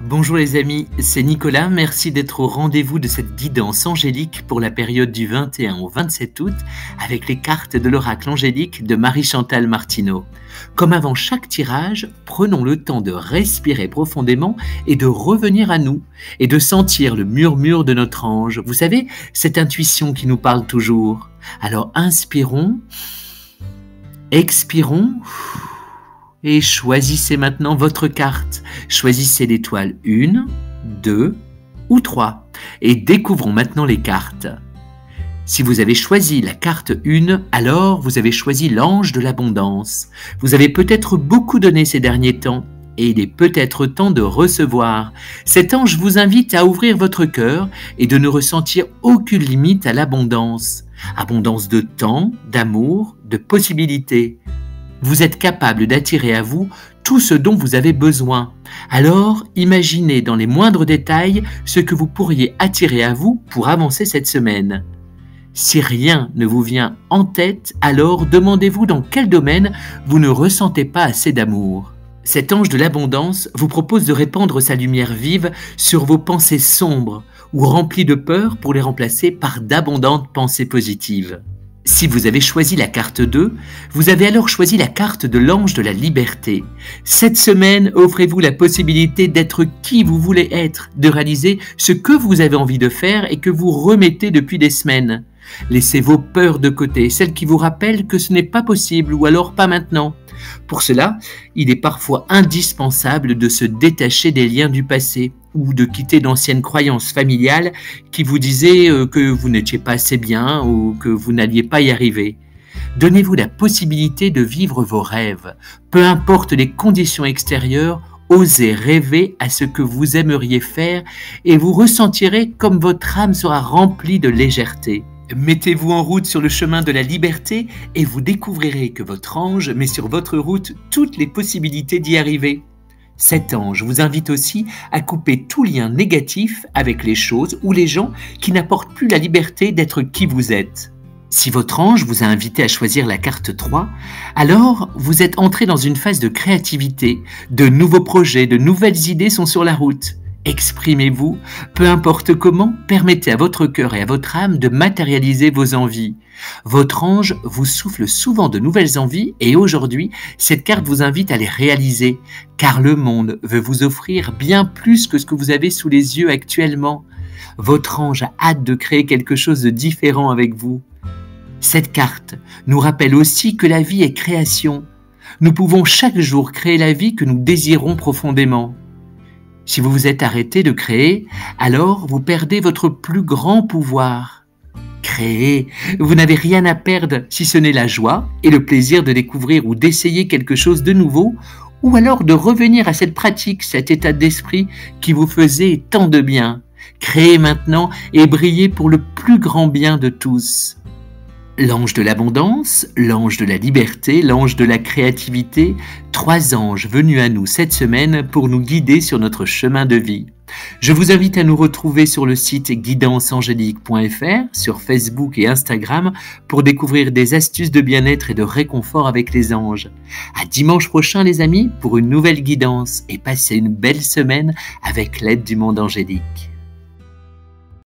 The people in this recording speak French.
Bonjour les amis, c'est Nicolas, merci d'être au rendez-vous de cette guidance angélique pour la période du 21 au 27 août avec les cartes de l'oracle angélique de Marie-Chantal Martineau. Comme avant chaque tirage, prenons le temps de respirer profondément et de revenir à nous et de sentir le murmure de notre ange. Vous savez, cette intuition qui nous parle toujours. Alors inspirons, expirons. Et choisissez maintenant votre carte. Choisissez l'étoile 1, 2 ou 3 et découvrons maintenant les cartes. Si vous avez choisi la carte 1, alors vous avez choisi l'ange de l'abondance. Vous avez peut-être beaucoup donné ces derniers temps et il est peut-être temps de recevoir. Cet ange vous invite à ouvrir votre cœur et de ne ressentir aucune limite à l'abondance. Abondance de temps, d'amour, de possibilités. Vous êtes capable d'attirer à vous tout ce dont vous avez besoin. Alors, imaginez dans les moindres détails ce que vous pourriez attirer à vous pour avancer cette semaine. Si rien ne vous vient en tête, alors demandez-vous dans quel domaine vous ne ressentez pas assez d'amour. Cet ange de l'abondance vous propose de répandre sa lumière vive sur vos pensées sombres ou remplies de peur pour les remplacer par d'abondantes pensées positives. Si vous avez choisi la carte 2, vous avez alors choisi la carte de l'ange de la liberté. Cette semaine, offrez-vous la possibilité d'être qui vous voulez être, de réaliser ce que vous avez envie de faire et que vous remettez depuis des semaines. Laissez vos peurs de côté, celles qui vous rappellent que ce n'est pas possible ou alors pas maintenant. Pour cela, il est parfois indispensable de se détacher des liens du passé ou de quitter d'anciennes croyances familiales qui vous disaient que vous n'étiez pas assez bien ou que vous n'alliez pas y arriver. Donnez-vous la possibilité de vivre vos rêves. Peu importe les conditions extérieures, osez rêver à ce que vous aimeriez faire et vous ressentirez comme votre âme sera remplie de légèreté. Mettez-vous en route sur le chemin de la liberté et vous découvrirez que votre ange met sur votre route toutes les possibilités d'y arriver. Cet ange vous invite aussi à couper tout lien négatif avec les choses ou les gens qui n'apportent plus la liberté d'être qui vous êtes. Si votre ange vous a invité à choisir la carte 3, alors vous êtes entré dans une phase de créativité, de nouveaux projets, de nouvelles idées sont sur la route. Exprimez-vous, peu importe comment, permettez à votre cœur et à votre âme de matérialiser vos envies. Votre ange vous souffle souvent de nouvelles envies et aujourd'hui, cette carte vous invite à les réaliser, car le monde veut vous offrir bien plus que ce que vous avez sous les yeux actuellement. Votre ange a hâte de créer quelque chose de différent avec vous. Cette carte nous rappelle aussi que la vie est création. Nous pouvons chaque jour créer la vie que nous désirons profondément. Si vous vous êtes arrêté de créer, alors vous perdez votre plus grand pouvoir. Créer, vous n'avez rien à perdre si ce n'est la joie et le plaisir de découvrir ou d'essayer quelque chose de nouveau, ou alors de revenir à cette pratique, cet état d'esprit qui vous faisait tant de bien. Créez maintenant et brillez pour le plus grand bien de tous. L'ange de l'abondance, l'ange de la liberté, l'ange de la créativité, 3 anges venus à nous cette semaine pour nous guider sur notre chemin de vie. Je vous invite à nous retrouver sur le site guidanceangélique.fr, sur Facebook et Instagram pour découvrir des astuces de bien-être et de réconfort avec les anges. À dimanche prochain les amis pour une nouvelle guidance et passez une belle semaine avec l'aide du monde angélique.